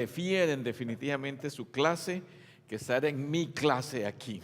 Prefieren definitivamente su clase que estar en mi clase aquí.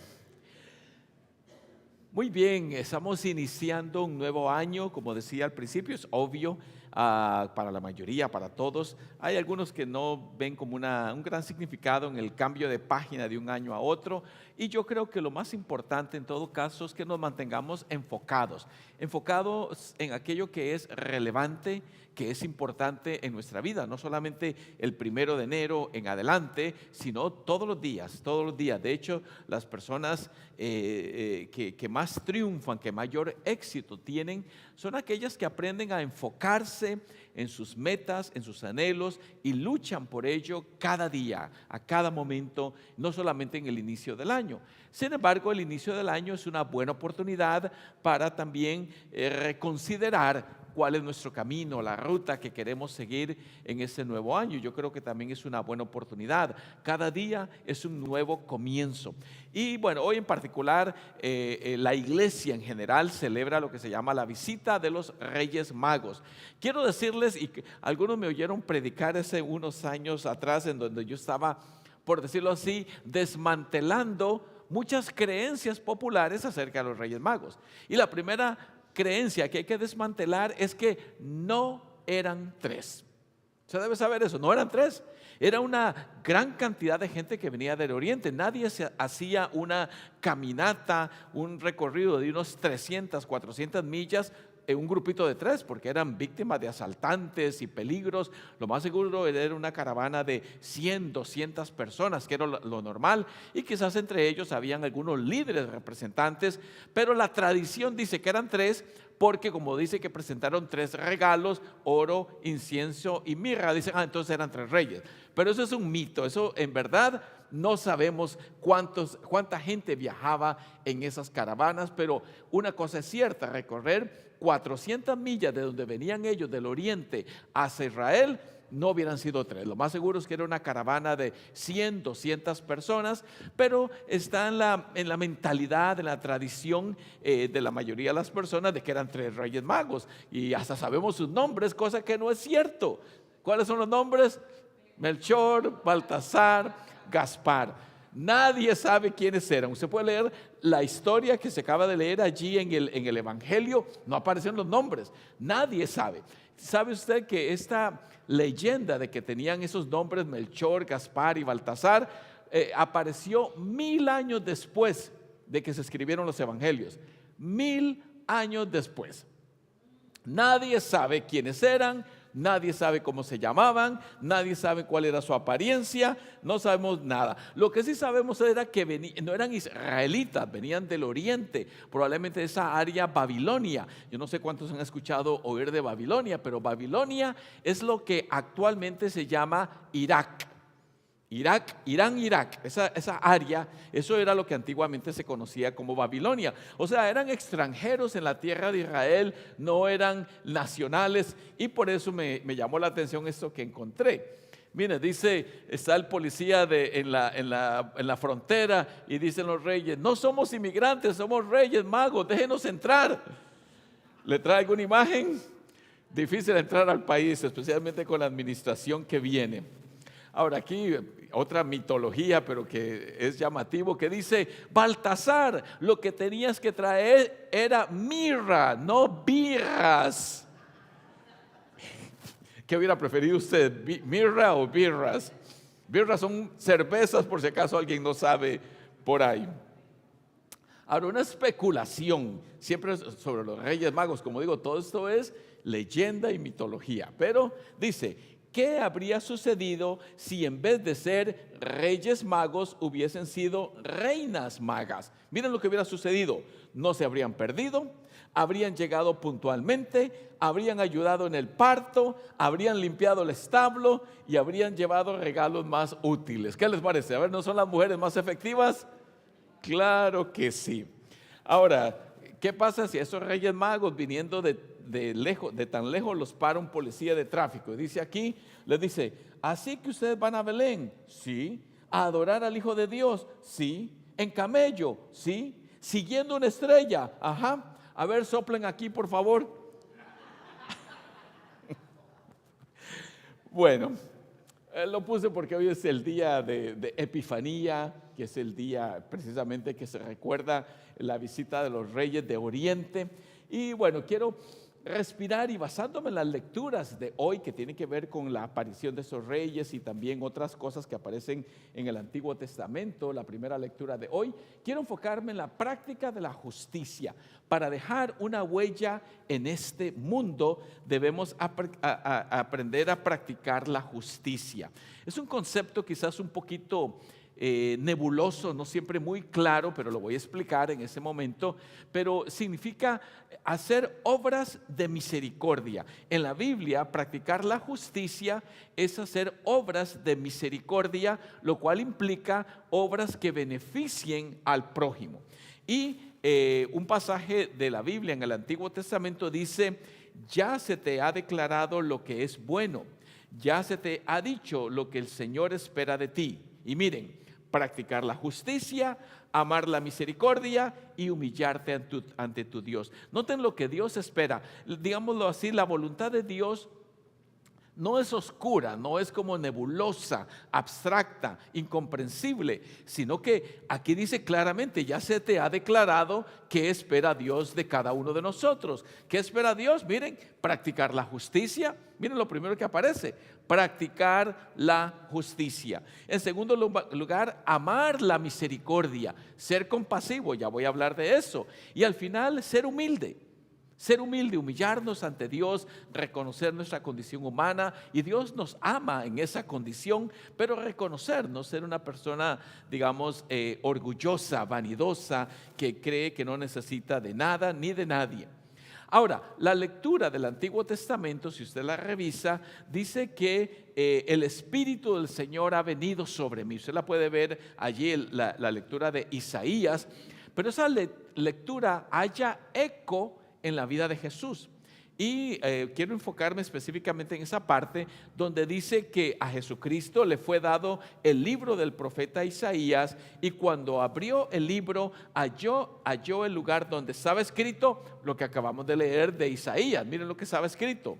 Muy bien, estamos iniciando un nuevo año, como decía al principio, es obvio para la mayoría, para todos. Hay algunos que no ven como un gran significado en el cambio de página de un año a otro, y yo creo que lo más importante en todo caso es que nos mantengamos enfocados en aquello que es relevante, que es importante en nuestra vida, no solamente el 1 de enero en adelante, sino todos los días, todos los días. De hecho, las personas que más triunfan, que mayor éxito tienen, son aquellas que aprenden a enfocarse en sus metas, en sus anhelos y luchan por ello cada día, a cada momento, no solamente en el inicio del año. Sin embargo, el inicio del año es una buena oportunidad para también reconsiderar cuál es nuestro camino, la ruta que queremos seguir en este nuevo año. Yo creo que también es una buena oportunidad. Cada día es un nuevo comienzo. Y bueno, hoy en particular la iglesia en general celebra lo que se llama la visita de los Reyes Magos. Quiero decirles, y algunos me oyeron predicar hace unos años atrás, en donde yo estaba, por decirlo así, desmantelando muchas creencias populares acerca de los Reyes Magos. Y la primera creencia que hay que desmantelar es que no eran tres. Se debe saber eso, no eran tres. Era una gran cantidad de gente que venía del oriente. Nadie hacía una caminata, un recorrido de unos 300, 400 millas en un grupito de tres, porque eran víctimas de asaltantes y peligros. Lo más seguro era una caravana de 100, 200 personas, que era lo normal, y quizás entre ellos habían algunos líderes representantes, pero la tradición dice que eran tres, porque como dice que presentaron 3 regalos, oro, incienso y mirra, dicen, entonces eran 3 reyes. Pero eso es un mito, eso en verdad no sabemos cuánta gente viajaba en esas caravanas, pero una cosa es cierta: recorrer 400 millas de donde venían ellos del oriente hacia Israel, no hubieran sido 3. Lo más seguro es que era una caravana de 100, 200 personas, pero está en la mentalidad, en la tradición de la mayoría de las personas de que eran 3 reyes magos, y hasta sabemos sus nombres, cosa que no es cierto. ¿Cuáles son los nombres? Melchor, Baltasar, Gaspar. Nadie sabe quiénes eran. Usted puede leer la historia que se acaba de leer allí en el Evangelio, no aparecen los nombres, nadie sabe. ¿Sabe usted que esta leyenda de que tenían esos nombres, Melchor, Gaspar y Baltasar, apareció 1000 años después de que se escribieron los evangelios? 1000 años después. Nadie sabe quiénes eran, nadie sabe cómo se llamaban, nadie sabe cuál era su apariencia, no sabemos nada. Lo que sí sabemos era que no eran israelitas, venían del oriente, probablemente de esa área Babilonia. Yo no sé cuántos han escuchado oír de Babilonia, pero Babilonia es lo que actualmente se llama Irak. Irak, esa área, eso era lo que antiguamente se conocía como Babilonia. O sea, eran extranjeros en la tierra de Israel, no eran nacionales, y por eso me llamó la atención esto que encontré. Mire, dice, está el policía en la frontera, y dicen los reyes: no somos inmigrantes, somos reyes magos, déjenos entrar. ¿Le traigo una imagen? Difícil entrar al país, especialmente con la administración que viene. Ahora aquí otra mitología, pero que es llamativo, que dice: Baltasar, lo que tenías que traer era mirra, no birras. ¿Qué hubiera preferido usted, mirra o birras? Birras son cervezas, por si acaso alguien no sabe por ahí. Ahora, una especulación siempre sobre los Reyes Magos. Como digo, todo esto es leyenda y mitología, pero dice: ¿qué habría sucedido si en vez de ser Reyes Magos hubiesen sido reinas magas? Miren lo que hubiera sucedido: no se habrían perdido, habrían llegado puntualmente, habrían ayudado en el parto, habrían limpiado el establo y habrían llevado regalos más útiles. ¿Qué les parece? A ver, ¿no son las mujeres más efectivas? Claro que sí. Ahora, ¿qué pasa si esos Reyes Magos, viniendo de tan lejos, los para un policía de tráfico? Y dice aquí, les dice: ¿así que ustedes van a Belén? Sí. ¿A adorar al Hijo de Dios? Sí. ¿En camello? Sí. ¿Siguiendo una estrella? Ajá. A ver, soplen aquí, por favor. Bueno, Lo puse porque hoy es el día de Epifanía, que es el día precisamente que se recuerda la visita de los reyes de Oriente. Y bueno, quiero respirar y basándome en las lecturas de hoy que tienen que ver con la aparición de esos reyes y también otras cosas que aparecen en el Antiguo Testamento, la primera lectura de hoy, quiero enfocarme en la práctica de la justicia. Para dejar una huella en este mundo debemos aprender a practicar la justicia. Es un concepto quizás un poquito nebuloso, no siempre muy claro, pero lo voy a explicar en ese momento. Pero significa hacer obras de misericordia. En la Biblia, practicar la justicia es hacer obras de misericordia, lo cual implica obras que beneficien al prójimo. Y un pasaje de la Biblia en el Antiguo Testamento dice: ya se te ha declarado lo que es bueno, ya se te ha dicho lo que el Señor espera de ti. Y miren, practicar la justicia, amar la misericordia y humillarte ante tu Dios. Noten lo que Dios espera. Digámoslo así, la voluntad de Dios no es oscura, no es como nebulosa, abstracta, incomprensible, sino que aquí dice claramente: ya se te ha declarado qué espera Dios de cada uno de nosotros. ¿Qué espera Dios? Miren, practicar la justicia. Miren lo primero que aparece: practicar la justicia. En segundo lugar, amar la misericordia, ser compasivo, ya voy a hablar de eso. Y al final, ser humilde. Ser humilde, humillarnos ante Dios, reconocer nuestra condición humana, y Dios nos ama en esa condición, pero reconocernos, ser una persona, digamos, orgullosa, vanidosa, que cree que no necesita de nada ni de nadie. Ahora, la lectura del Antiguo Testamento, si usted la revisa, dice que el Espíritu del Señor ha venido sobre mí. Usted la puede ver allí, la lectura de Isaías, pero esa lectura halla eco en la vida de Jesús. Y quiero enfocarme específicamente en esa parte donde dice que a Jesucristo le fue dado el libro del profeta Isaías, y cuando abrió el libro halló el lugar donde estaba escrito lo que acabamos de leer de Isaías. Miren lo que estaba escrito: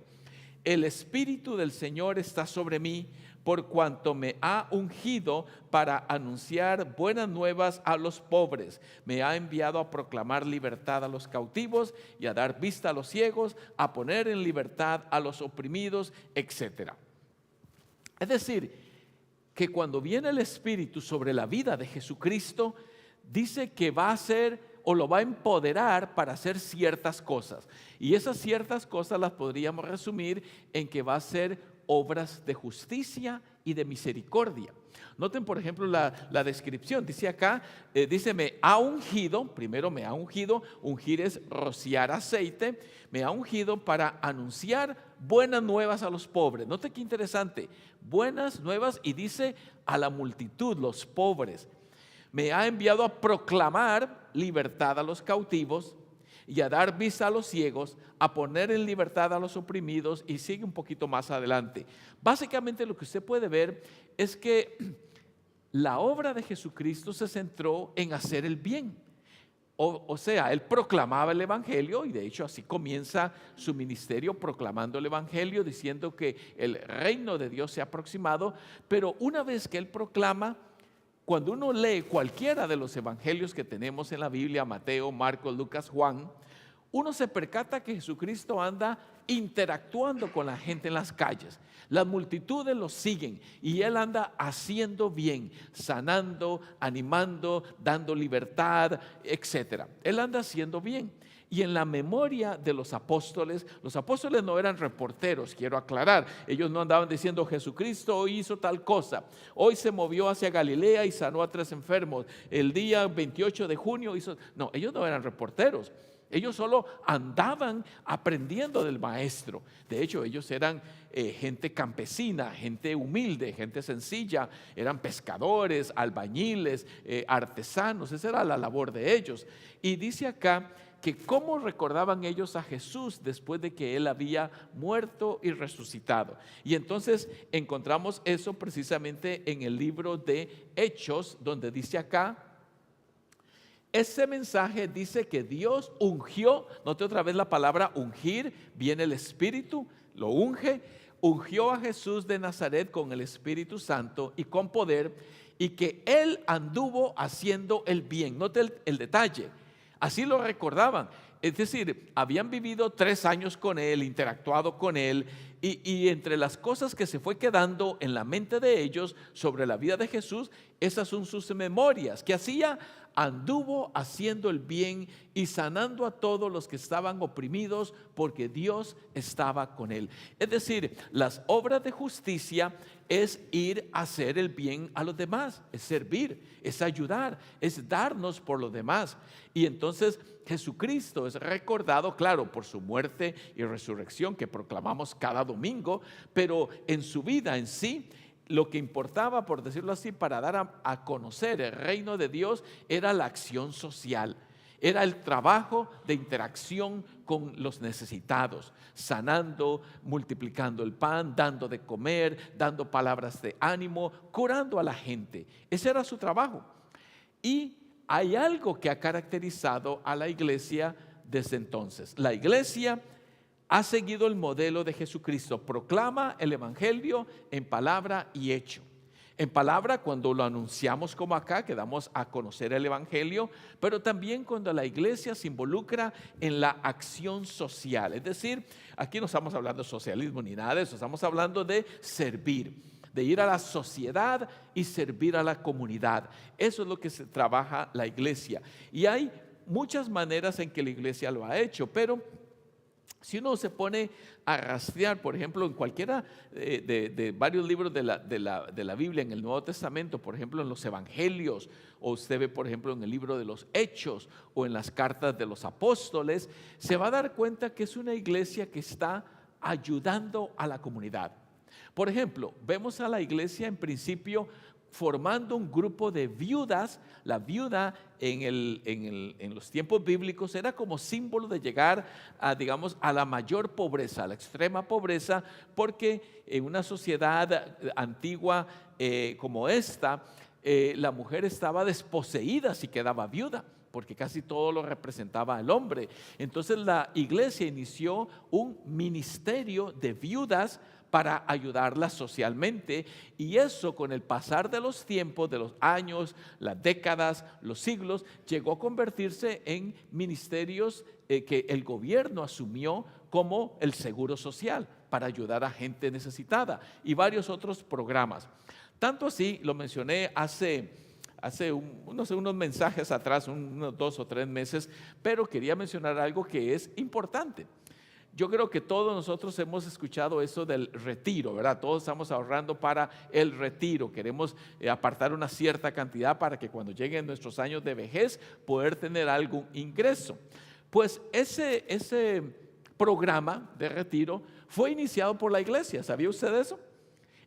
el Espíritu del Señor está sobre mí, por cuanto me ha ungido para anunciar buenas nuevas a los pobres. Me ha enviado a proclamar libertad a los cautivos y a dar vista a los ciegos, a poner en libertad a los oprimidos, etc. Es decir, que cuando viene el Espíritu sobre la vida de Jesucristo, dice que va a hacer o lo va a empoderar para hacer ciertas cosas. Y esas ciertas cosas las podríamos resumir en que va a hacer obras de justicia y de misericordia. Noten, por ejemplo, la descripción. Dice acá, dice: me ha ungido. Primero, me ha ungido. Ungir es rociar aceite. Me ha ungido para anunciar buenas nuevas a los pobres. Noten qué interesante: buenas nuevas, y dice a la multitud, los pobres. Me ha enviado a proclamar libertad a los cautivos y a dar vista a los ciegos, a poner en libertad a los oprimidos, y sigue un poquito más adelante. Básicamente lo que usted puede ver es que la obra de Jesucristo se centró en hacer el bien. O sea, Él proclamaba el Evangelio, y de hecho así comienza su ministerio, proclamando el Evangelio, diciendo que el reino de Dios se ha aproximado. Pero una vez que Él proclama, cuando uno lee cualquiera de los evangelios que tenemos en la Biblia, Mateo, Marcos, Lucas, Juan, uno se percata que Jesucristo anda interactuando con la gente en las calles. Las multitudes lo siguen y Él anda haciendo bien, sanando, animando, dando libertad, etc. Él anda haciendo bien. Y en la memoria de los apóstoles no eran reporteros, quiero aclarar. Ellos no andaban diciendo: Jesucristo hoy hizo tal cosa, hoy se movió hacia Galilea y sanó a 3 enfermos, el día 28 de junio hizo... No, ellos no eran reporteros. Ellos solo andaban aprendiendo del maestro. De hecho, ellos eran gente campesina, gente humilde, gente sencilla. Eran pescadores, albañiles, artesanos. Esa era la labor de ellos. Y dice acá que cómo recordaban ellos a Jesús después de que Él había muerto y resucitado. Y entonces encontramos eso precisamente en el libro de Hechos, donde dice acá: ese mensaje dice que Dios ungió. Note otra vez la palabra ungir. Viene el Espíritu, lo unge. ungió a Jesús de Nazaret con el Espíritu Santo y con poder, y que Él anduvo haciendo el bien. Note el detalle, así lo recordaban. Es decir, habían vivido 3 años con Él, interactuado con Él, y entre las cosas que se fue quedando en la mente de ellos sobre la vida de Jesús, esas son sus memorias. ¿Qué hacía? Anduvo haciendo el bien y sanando a todos los que estaban oprimidos, porque Dios estaba con Él. Es decir, las obras de justicia es ir a hacer el bien a los demás, es servir, es ayudar, es darnos por los demás. Y entonces Jesucristo es recordado, claro, por su muerte y resurrección que proclamamos cada domingo, pero en su vida en sí, lo que importaba, por decirlo así, para dar a conocer el reino de Dios era la acción social. Era el trabajo de interacción con los necesitados, sanando, multiplicando el pan, dando de comer, dando palabras de ánimo, curando a la gente. Ese era su trabajo. Y hay algo que ha caracterizado a la iglesia desde entonces. La iglesia ha seguido el modelo de Jesucristo, proclama el evangelio en palabra y hecho. En palabra, cuando lo anunciamos como acá, que damos a conocer el evangelio, pero también cuando la iglesia se involucra en la acción social. Es decir, aquí no estamos hablando de socialismo ni nada de eso, estamos hablando de servir, de ir a la sociedad y servir a la comunidad. Eso es lo que se trabaja la iglesia. Y hay muchas maneras en que la iglesia lo ha hecho, pero si uno se pone a rastrear, por ejemplo, en cualquiera de varios libros de la Biblia, en el Nuevo Testamento, por ejemplo, en los Evangelios, o usted ve, por ejemplo, en el libro de los Hechos, o en las cartas de los apóstoles, se va a dar cuenta que es una iglesia que está ayudando a la comunidad. Por ejemplo, vemos a la iglesia en principio formando un grupo de viudas. La viuda en los tiempos bíblicos era como símbolo de llegar a, digamos, a la mayor pobreza, a la extrema pobreza, porque en una sociedad antigua como esta, la mujer estaba desposeída si quedaba viuda, porque casi todo lo representaba el hombre. Entonces la iglesia inició un ministerio de viudas para ayudarlas socialmente, y eso, con el pasar de los tiempos, de los años, las décadas, los siglos, llegó a convertirse en ministerios que el gobierno asumió como el seguro social para ayudar a gente necesitada, y varios otros programas. Tanto así, lo mencioné hace unos mensajes atrás, unos 2 o 3 meses, pero quería mencionar algo que es importante. Yo creo que todos nosotros hemos escuchado eso del retiro, ¿verdad? Todos estamos ahorrando para el retiro. Queremos apartar una cierta cantidad para que cuando lleguen nuestros años de vejez poder tener algún ingreso. Pues ese programa de retiro fue iniciado por la iglesia. ¿Sabía usted eso?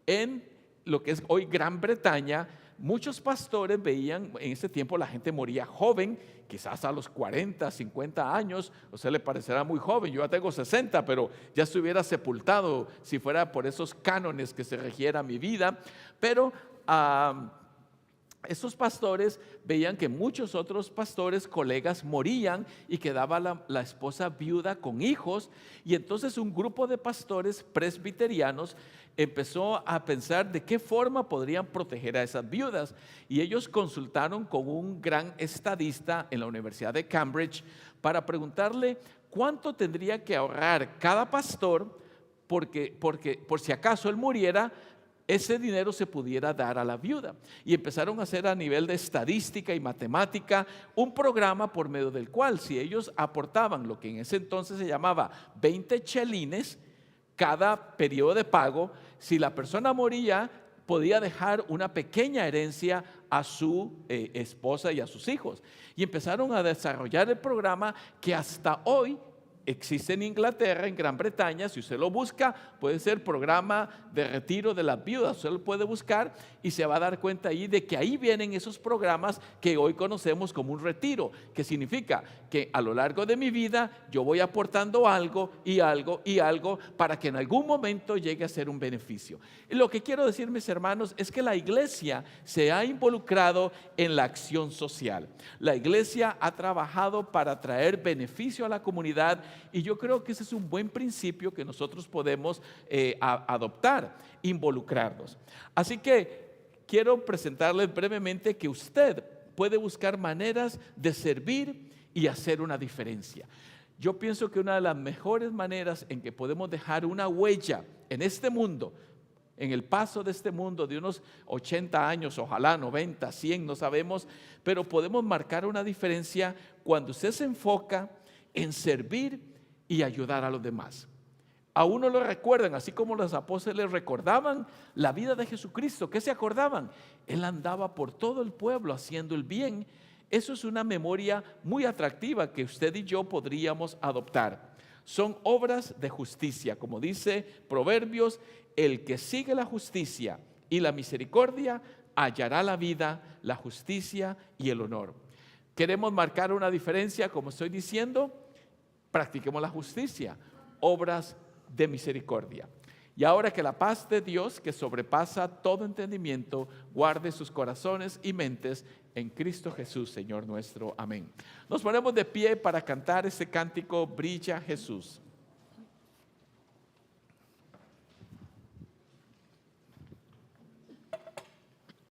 En lo que es hoy Gran Bretaña, muchos pastores veían, en ese tiempo la gente moría joven, quizás a los 40, 50 años, a usted le parecerá muy joven, yo ya tengo 60, pero ya estuviera sepultado si fuera por esos cánones que se regiera mi vida, pero estos pastores veían que muchos otros pastores, colegas, morían y quedaba la esposa viuda con hijos, y entonces un grupo de pastores presbiterianos empezó a pensar de qué forma podrían proteger a esas viudas, y ellos consultaron con un gran estadista en la Universidad de Cambridge para preguntarle cuánto tendría que ahorrar cada pastor porque por si acaso él muriera, ese dinero se pudiera dar a la viuda. Y empezaron a hacer, a nivel de estadística y matemática, un programa por medio del cual, si ellos aportaban lo que en ese entonces se llamaba 20 chelines cada periodo de pago, si la persona moría, podía dejar una pequeña herencia a su esposa y a sus hijos. Y empezaron a desarrollar el programa que hasta hoy existe en Inglaterra, en Gran Bretaña. Si usted lo busca, puede ser programa de retiro de las viudas. Usted lo puede buscar y se va a dar cuenta ahí de que ahí vienen esos programas que hoy conocemos como un retiro, que significa que a lo largo de mi vida yo voy aportando algo y algo y algo para que en algún momento llegue a ser un beneficio. Y lo que quiero decir, mis hermanos, es que la iglesia se ha involucrado en la acción social. La iglesia ha trabajado para traer beneficio a la comunidad, y yo creo que ese es un buen principio que nosotros podemos adoptar, involucrarnos. Así que quiero presentarles brevemente que usted puede buscar maneras de servir y hacer una diferencia. Yo pienso que una de las mejores maneras en que podemos dejar una huella en este mundo, en el paso de este mundo de unos 80 años, ojalá 90, 100, no sabemos, pero podemos marcar una diferencia cuando usted se enfoca en servir y ayudar a los demás. A uno lo recuerdan, así como los apóstoles recordaban la vida de Jesucristo. ¿Qué se acordaban? Él andaba por todo el pueblo haciendo el bien. Eso es una memoria muy atractiva que usted y yo podríamos adoptar. Son obras de justicia, como dice Proverbios: el que sigue la justicia y la misericordia hallará la vida, la justicia y el honor. ¿Queremos marcar una diferencia? Como estoy diciendo, practiquemos la justicia, obras de misericordia. Y ahora que la paz de Dios, que sobrepasa todo entendimiento, guarde sus corazones y mentes en Cristo Jesús, Señor nuestro. Amén. Nos ponemos de pie para cantar este cántico: Brilla Jesús.